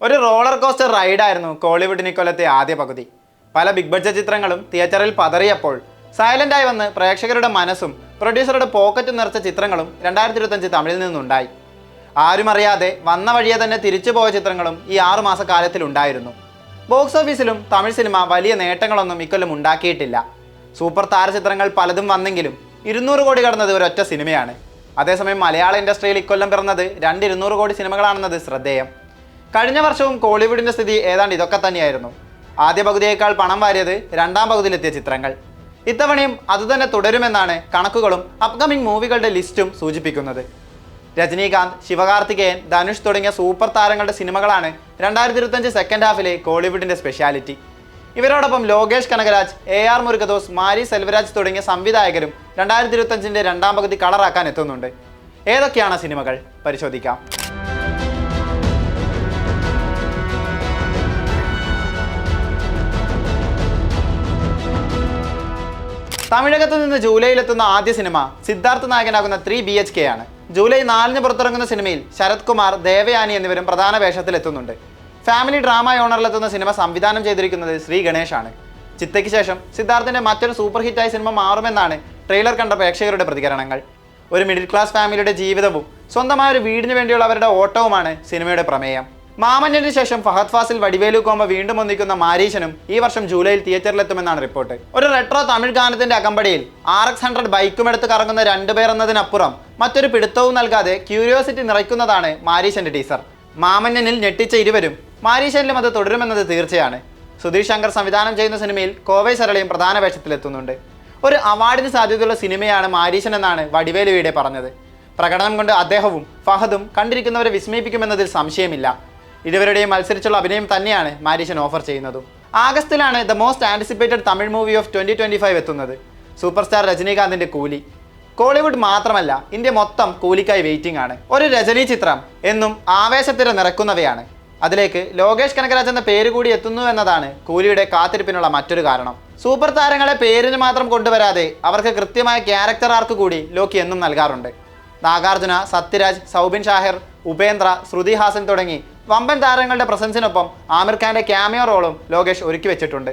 ഒരു roller coaster റൈഡായിരുന്നു കോളിവുഡിന് ഇക്കൊല്ലത്തെ ആദ്യ പകുതി. പല ബിഗ് ബഡ്ജറ്റ് ചിത്രങ്ങളും തിയേറ്ററിൽ പതറിയപ്പോൾ സൈലന്റായി വന്ന് പ്രേക്ഷകരുടെ മനസ്സും പ്രൊഡ്യൂസറുടെ പോക്കറ്റും നിറച്ച ചിത്രങ്ങളും 2025 തമിഴിൽ നിന്നുണ്ടായി. ആരും അറിയാതെ വന്ന വഴിയെ തന്നെ തിരിച്ചു പോയ ചിത്രങ്ങളും ഈ 6 മാസക്കാലത്തിൽ ഉണ്ടായിരുന്നു. ബോക്സ് ഓഫീസിലും തമിഴ് സിനിമ വലിയ നേട്ടങ്ങളൊന്നും ഇക്കൊല്ലം ഉണ്ടാക്കിയിട്ടില്ല. സൂപ്പർ താരചിത്രങ്ങൾ പലതും വന്നെങ്കിലും 200 കോടി കടന്നത് ഒരൊറ്റ സിനിമയാണ്. അതേസമയം മലയാള ഇൻഡസ്ട്രിയിൽ ഇക്കൊല്ലം പിറന്നത് 200 കോടി സിനിമകളാണെന്നത് ശ്രദ്ധേയം. കഴിഞ്ഞ വർഷവും കോളിവുഡിൻ്റെ സ്ഥിതി ഏതാണ്ട് ഇതൊക്കെ തന്നെയായിരുന്നു. ആദ്യ പകുതിയേക്കാൾ പണം വാരിയത് രണ്ടാം പകുതിയിലെത്തിയ ചിത്രങ്ങൾ. ഇത്തവണയും അതുതന്നെ തുടരുമെന്നാണ് കണക്കുകളും അപ്കമിംഗ് മൂവികളുടെ ലിസ്റ്റും സൂചിപ്പിക്കുന്നത്. രജനീകാന്ത്, ശിവകാർത്തികേയൻ, ധനുഷ് തുടങ്ങിയ സൂപ്പർ താരങ്ങളുടെ സിനിമകളാണ് 2025 സെക്കൻഡ് ഹാഫിലെ കോളിവുഡിൻ്റെ സ്പെഷ്യാലിറ്റി. ഇവരോടൊപ്പം ലോകേഷ് കനകരാജ്, AR മുരുകദോസ്, മാരി സെൽവരാജ് തുടങ്ങിയ സംവിധായകരും 2025 രണ്ടാം പകുതി കളറാക്കാൻ എത്തുന്നുണ്ട്. ഏതൊക്കെയാണ് സിനിമകൾ പരിശോധിക്കാം. തമിഴകത്ത് നിന്ന് ജൂലൈയിലെത്തുന്ന ആദ്യ സിനിമ സിദ്ധാർത്ഥ് നായകനാകുന്ന 3 BHK ആണ്. ജൂലൈ 4 പുറത്തിറങ്ങുന്ന സിനിമയിൽ ശരത് കുമാർ, ദേവയാനി എന്നിവരും പ്രധാന വേഷത്തിലെത്തുന്നുണ്ട്. ഫാമിലി ഡ്രാമ ഓണറിലെത്തുന്ന സിനിമ സംവിധാനം ചെയ്തിരിക്കുന്നത് ശ്രീ ഗണേഷാണ്. ചിത്തയ്ക്ക് ശേഷം സിദ്ധാർത്ഥിൻ്റെ മറ്റൊരു സൂപ്പർ ഹിറ്റായി സിനിമ മാറുമെന്നാണ് ട്രെയിലർ കണ്ട പ്രേക്ഷകരുടെ പ്രതികരണങ്ങൾ. ഒരു മിഡിൽ ക്ലാസ് ഫാമിലിയുടെ ജീവിതവും സ്വന്തമായ ഒരു വീടിന് വേണ്ടിയുള്ള അവരുടെ ഓട്ടവുമാണ് സിനിമയുടെ പ്രമേയം. മാമന്യന് ശേഷം ഫഹദ് ഫാസിൽ, വടിവേലു കോമ്പ വീണ്ടും ഒന്നിക്കുന്ന മാരീശനും ഈ വർഷം ജൂലൈയിൽ തിയേറ്ററിലെത്തുമെന്നാണ് റിപ്പോർട്ട്. ഒരു റെട്രോ തമിഴ് ഗാനത്തിന്റെ അകമ്പടിയിൽ RX100 ബൈക്കും എടുത്ത് കറങ്ങുന്ന 2 പേർ എന്നതിനപ്പുറം മറ്റൊരു പിടുത്തവും നൽകാതെ ക്യൂരിയോസിറ്റി നിറയ്ക്കുന്നതാണ് മാരീശന്റെ ടീസർ. മാമന്യനിൽ ഞെട്ടിച്ച ഇരുവരും മാരീശനിലും അത് തുടരുമെന്നത് തീർച്ചയാണ്. സുധീർ ശങ്കർ സംവിധാനം ചെയ്യുന്ന സിനിമയിൽ കോവൈ സരളയും പ്രധാന വേഷത്തിലെത്തുന്നുണ്ട്. ഒരു അവാർഡിന് സാധ്യതയുള്ള സിനിമയാണ് മാരീശൻ എന്നാണ് വടിവേലുവിടെ പറഞ്ഞത്. പ്രകടനം കൊണ്ട് അദ്ദേഹവും ഫഹദും കണ്ടിരിക്കുന്നവരെ വിസ്മയിപ്പിക്കുമെന്നതിൽ സംശയമില്ല. ഇരുവരുടെയും മത്സരിച്ചുള്ള അഭിനയം തന്നെയാണ് മാരീശൻ ഓഫർ ചെയ്യുന്നതും. ആഗസ്റ്റിലാണ് the most anticipated Tamil movie of 2025 എത്തുന്നത്. സൂപ്പർ സ്റ്റാർ രജനീകാന്തിന്റെ കൂലി. കോളിവുഡ് മാത്രമല്ല, ഇന്ത്യ മൊത്തം കൂലിക്കായി വെയിറ്റിംഗ് ആണ്. ഒരു രജനി ചിത്രം എന്നും ആവേശത്തിര നിറക്കുന്നവയാണ്. അതിലേക്ക് ലോകേഷ് കനകരാജ് എന്ന പേര് കൂടി എത്തുന്നു എന്നതാണ് കൂലിയുടെ കാത്തിരിപ്പിനുള്ള മറ്റൊരു കാരണം. സൂപ്പർ താരങ്ങളെ പേരിന് മാത്രം കൊണ്ടുവരാതെ അവർക്ക് കൃത്യമായ ക്യാരക്ടർ ആർക്ക് കൂടി ലോക്കി എന്നും നൽകാറുണ്ട്. നാഗാർജുന, സത്യരാജ്, സൗബിൻ ഷാഹിർ, ഉപേന്ദ്ര, ശ്രുതി ഹാസൻ തുടങ്ങി വമ്പൻ താരങ്ങളുടെ പ്രസൻസിനൊപ്പം ആമിർ ഖാന്റെ ക്യാമിയോ റോളും ലോകേഷ് ഒരുക്കി വെച്ചിട്ടുണ്ട്.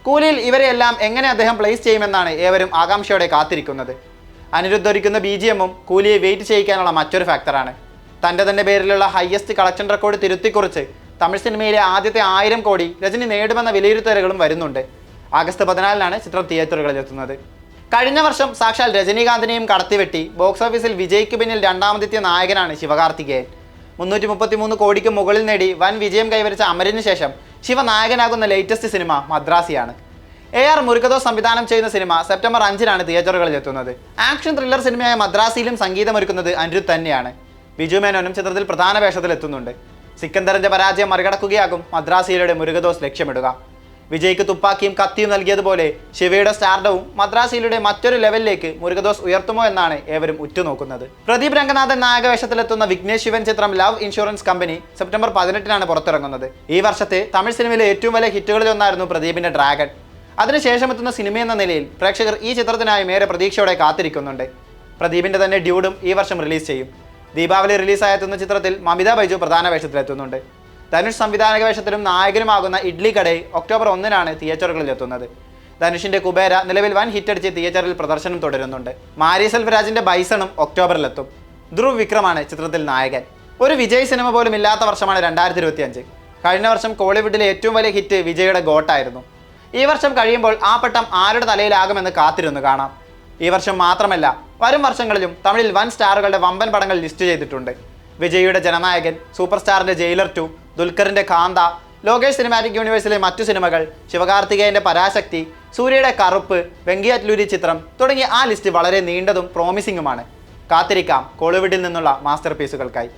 കൂലിയിൽ ഇവരെയെല്ലാം എങ്ങനെ അദ്ദേഹം പ്ലേസ് ചെയ്യുമെന്നാണ് ഏവരും ആകാംക്ഷയോടെ കാത്തിരിക്കുന്നത്. അനിരുദ്ധ് ഒരുക്കുന്ന BGMഉം കൂലിയെ വെയിറ്റ് ചെയ്യിക്കാനുള്ള മറ്റൊരു ഫാക്ടറാണ്. തൻ്റെ തന്നെ പേരിലുള്ള ഹയസ്റ്റ് കളക്ഷൻ റെക്കോർഡ് തിരുത്തിക്കുറിച്ച് തമിഴ് സിനിമയിലെ ആദ്യത്തെ 1000 കോടി രജനി നേടുമെന്ന വിലയിരുത്തലുകളും വരുന്നുണ്ട്. ആഗസ്റ്റ് 14 ചിത്രം തിയേറ്ററുകളിൽ എത്തുന്നത്. കഴിഞ്ഞ വർഷം സാക്ഷാൽ രജനീകാന്തിനെയും കടത്തിവെട്ടി ബോക്സ് ഓഫീസിൽ വിജയ്ക്ക് പിന്നിൽ രണ്ടാമതെത്തിയ നായകനാണ് ശിവകാർത്തികേയൻ. 333 കോടിക്ക് മുകളിൽ നേടി വൻ വിജയം കൈവരിച്ച അമരിന് ശേഷം ശിവ നായകനാകുന്ന ലേറ്റസ്റ്റ് സിനിമ മദ്രാസിയാണ്. AR മുരുകദോസ് സംവിധാനം ചെയ്യുന്ന സിനിമ സെപ്റ്റംബർ 5 തിയേറ്ററുകളിൽ എത്തുന്നത്. ആക്ഷൻ ത്രില്ലർ സിനിമയായ മദ്രാസിയിലും സംഗീതമൊരുക്കുന്നത് അനിരുദ്ധ് തന്നെയാണ്. ബിജു മേനോനും ചിത്രത്തിൽ പ്രധാന വേഷത്തിലെത്തുന്നുണ്ട്. സിക്കന്ദറിന്റെ പരാജയം മറികടക്കുകയാകും മദ്രാസിയിലൂടെ മുരുകദോസ് ലക്ഷ്യമിടുക. വിജയ്ക്ക് തുപ്പാക്കിയും കത്തിയും നൽകിയതുപോലെ ശിവയുടെ സ്റ്റാർഡവും മദ്രാസിയിലൂടെ മറ്റൊരു ലെവലിലേക്ക് മുരുകദോസ് ഉയർത്തുമോ എന്നാണ് ഏവരും ഉറ്റുനോക്കുന്നത്. പ്രദീപ് രംഗനാഥൻ നായകവേഷത്തിലെത്തുന്ന വിഘ്നേഷ് ശിവൻ ചിത്രം ലവ് ഇൻഷുറൻസ് കമ്പനി സെപ്റ്റംബർ 18 പുറത്തിറങ്ങുന്നത്. ഈ വർഷത്തെ തമിഴ് സിനിമയിലെ ഏറ്റവും വലിയ ഹിറ്റുകളിലൊന്നായിരുന്നു പ്രദീപിന്റെ ഡ്രാഗൺ. അതിനുശേഷം എത്തുന്ന സിനിമയെന്ന നിലയിൽ പ്രേക്ഷകർ ഈ ചിത്രത്തിനായി ഏറെ പ്രതീക്ഷയോടെ കാത്തിരിക്കുന്നുണ്ട്. പ്രദീപിന്റെ തന്നെ ഡ്യൂഡും ഈ വർഷം റിലീസ് ചെയ്യും. ദീപാവലി റിലീസായെത്തുന്ന ചിത്രത്തിൽ മമിത ബൈജു പ്രധാന വേഷത്തിലെത്തുന്നുണ്ട്. ധനുഷ് സംവിധാനക വേഷത്തിലും നായകനുമാകുന്ന ഇഡ്ലി കടൈ ഒക്ടോബർ 1 തിയേറ്ററുകളിൽ എത്തുന്നത്. ധനുഷിന്റെ കുബേര നിലവിൽ വൻ ഹിറ്റടിച്ച് തിയേറ്ററിൽ പ്രദർശനം തുടരുന്നുണ്ട്. മാരി സെൽവരാജിന്റെ ബൈസണും ഒക്ടോബറിലെത്തും. ധ്രുവ് വിക്രമാണ് ചിത്രത്തിൽ നായകൻ. ഒരു വിജയ് സിനിമ പോലും ഇല്ലാത്ത വർഷമാണ് 2025. കഴിഞ്ഞ വർഷം കോളിവുഡിലെ ഏറ്റവും വലിയ ഹിറ്റ് വിജയുടെ ഗോട്ടായിരുന്നു. ഈ വർഷം കഴിയുമ്പോൾ ആ പട്ടം ആരുടെ തലയിലാകുമെന്ന് കാത്തിരുന്നു കാണാം. ഈ വർഷം മാത്രമല്ല, വരും വർഷങ്ങളിലും തമിഴിൽ വൻ സ്റ്റാറുകളുടെ വമ്പൻ പടങ്ങൾ ലിസ്റ്റ് ചെയ്തിട്ടുണ്ട്. വിജയുടെ ജനനായകൻ, സൂപ്പർ സ്റ്റാറിന്റെ ജയിലർ 2, ദുൽഖറിന്റെ കാന്ത, ലോകേഷ് സിനിമാറ്റിക് യൂണിവേഴ്സിലെ മറ്റു സിനിമകൾ, ശിവകാർത്തികേയന്റെ പരാശക്തി, സൂര്യയുടെ കറുപ്പ്, വെങ്കിയാറ്റ്ലൂരി ചിത്രം തുടങ്ങിയ ആ ലിസ്റ്റ് വളരെ നീണ്ടതും പ്രോമിസിംഗുമാണ്. കാത്തിരിക്കാം കോളിവുഡിൽ നിന്നുള്ള മാസ്റ്റർ പീസുകൾക്കായി.